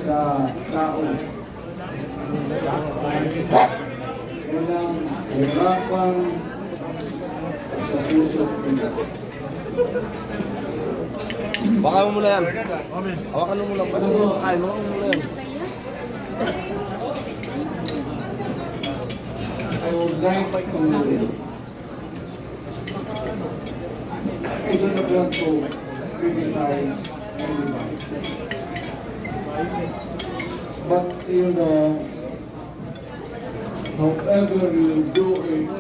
sa tao. Walang hirapan sa puso nila. Baka mo muna yan. Hawakan mo muna. Kain mo muna yan. I would like to I don't want to criticize anybody. But you know, however you do it,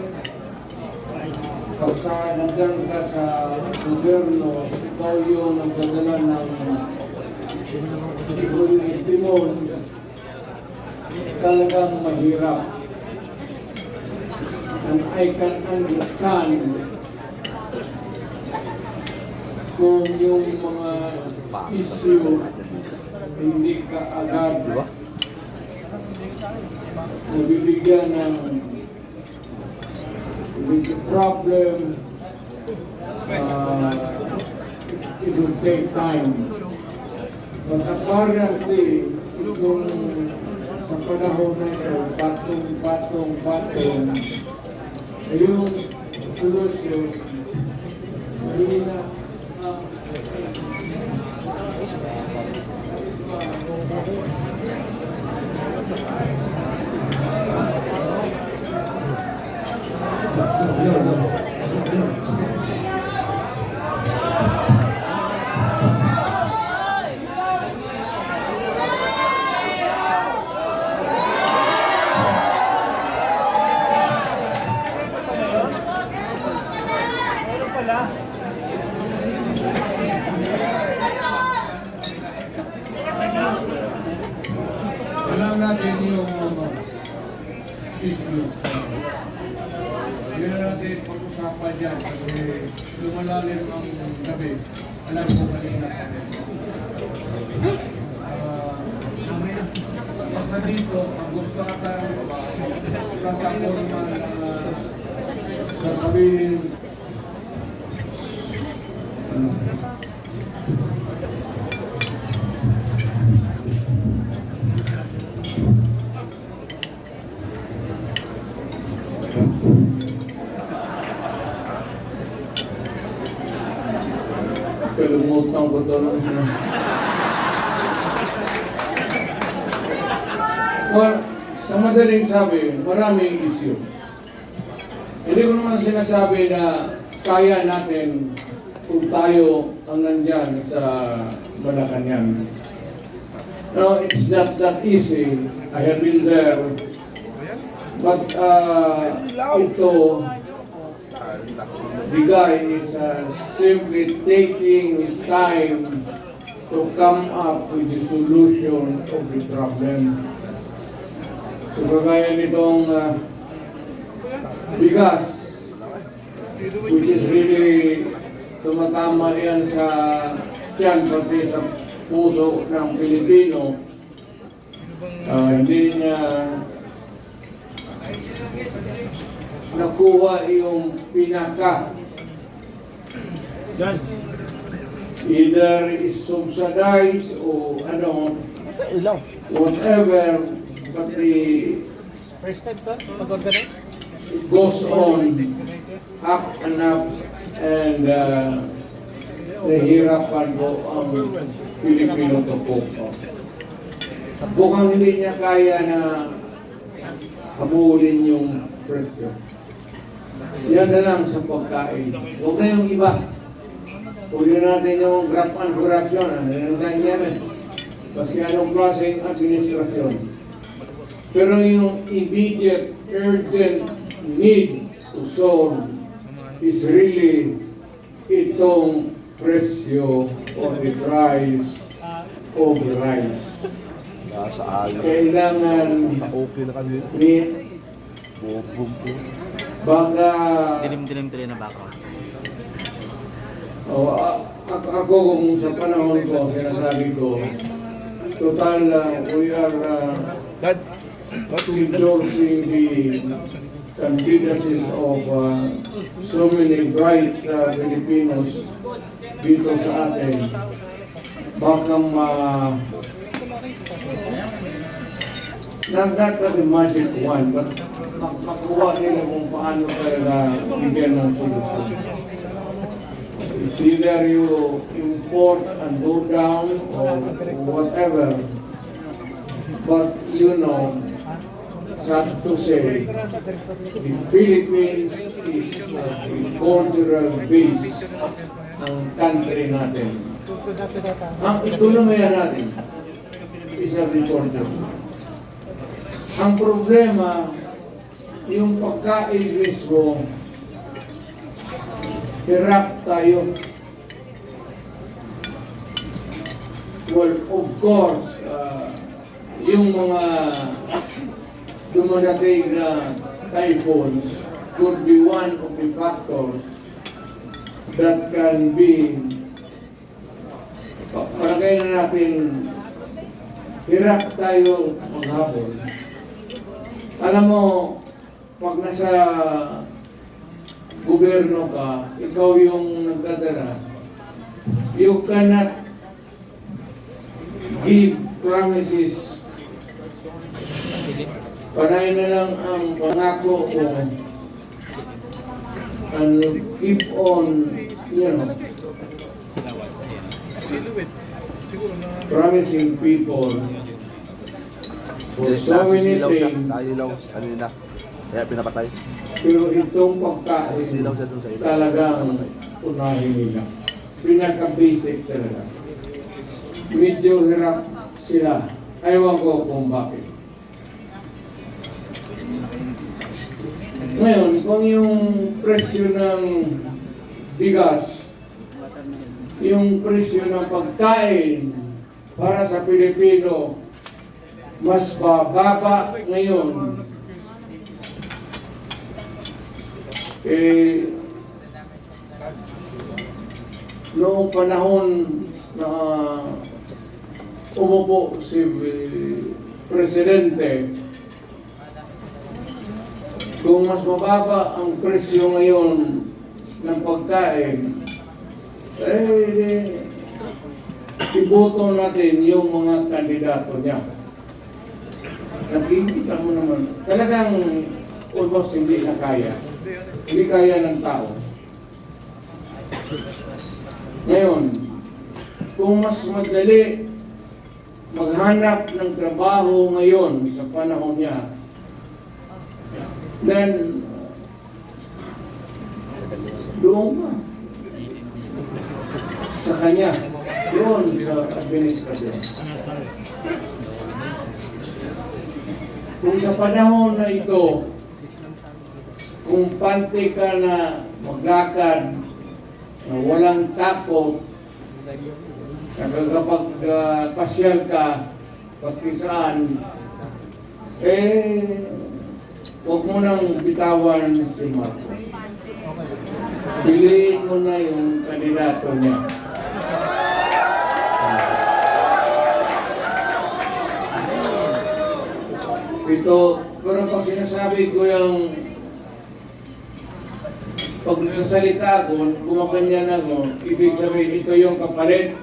basta nandiyan ka sa gobyerno, ikaw yung nagdadala ng timon, talagang mahirap. And I can understand kung yung mga issue hindi ka agad nabibigyan ng it's a problem, it will take time. But apparently, itong sa panahon na ito, patong, yung solusyon, hindi na alam natin yung issue. Yun na natin pag-usapan dyan kasi lumalalim ang gabi. Alam ko kanina pa rin. Basta dito, ang gusto ata kasapon sasabihin kalumutan ko ito lang siya. Well, sa madaling sabi, maraming issue. Hindi ko naman sinasabi na kaya natin kung tayo ang nandyan sa Malacanang. No, it's not that easy. I have been there. But ito, the guy is simply taking his time to come up with the solution of the problem. So kagaya nitong bigas, which is really tumatama yan sa tiyan, pati sa puso ng Pilipino, hindi niya nakuha yung pinaka. Either is subsidized o ano, whatever, but the it goes on up and up, and nahihirapan ko ang Pilipino to cope. Mukhang hindi niya kaya na habulin yung presyo. Yan na lang sa pagkain. Huwag na yung iba. Huwag natin yung graft and corruption. Ano yung nangyari? Kasi anong klaseng administrasyon. Pero yung immediate, urgent need to solve is really itong presyo or the price of rice. Kailangan ni baka dilim-dilim na background. Ako kung sa panahon ko, sinasabi ko, total we are endorsing the candidacies of so many bright Filipinos dito sa atin. baka not the magic one, but makuha nila kung paano talaga bigyan ng solusyon. It's either you import and go down or whatever, but you know, sad to say, the Philippines is a cultural base ang country natin. Ang ekonomiya natin is agriculture. Ang problema, yung pagkain mismo, hirap tayo. Well, of course, yung mga dumadating na typhoons could be one of the factors that can be palagay na natin hirap tayo maghapon. Alam mo, pag nasa gobyerno ka, ikaw yung nagdadala, you cannot give promises. Panay na lang ang pangako ko and keep on, promising people for so many things. Ilaw kanina. Kaya pinapatay. Pero itong pagkain Silaw siya dun sa ilaw. talagang unahin nila. Pinaka-basic talaga. Medyo hirap sila. Ayaw ko kung bakit. Ngayon, kung yung presyo ng bigas, yung presyo ng pagkain para sa Pilipino mas bababa ngayon, noong panahon na umupo si Presidente, kung mas mababa ang presyo ngayon ng pagkain, iboto natin yung mga kandidato niya. Nakikita mo naman, talagang almost hindi na kaya. Hindi kaya ng tao. Ngayon, kung mas madali maghanap ng trabaho ngayon sa panahon niya, then doon ka sa kanya, doon sa administrasyon. Kung sa panahon na ito, kung pante ka na maglakad, na walang takot, nakakapag-pasyal ka, paski saan, huwag mo nang bitawan si Marcos. Piliin mo na yung kandidato niya. Ito, pero pag sinasabi ko yung pag nagsasalita ko, gumaganyan ako, ibig sabihin ito yung kapalit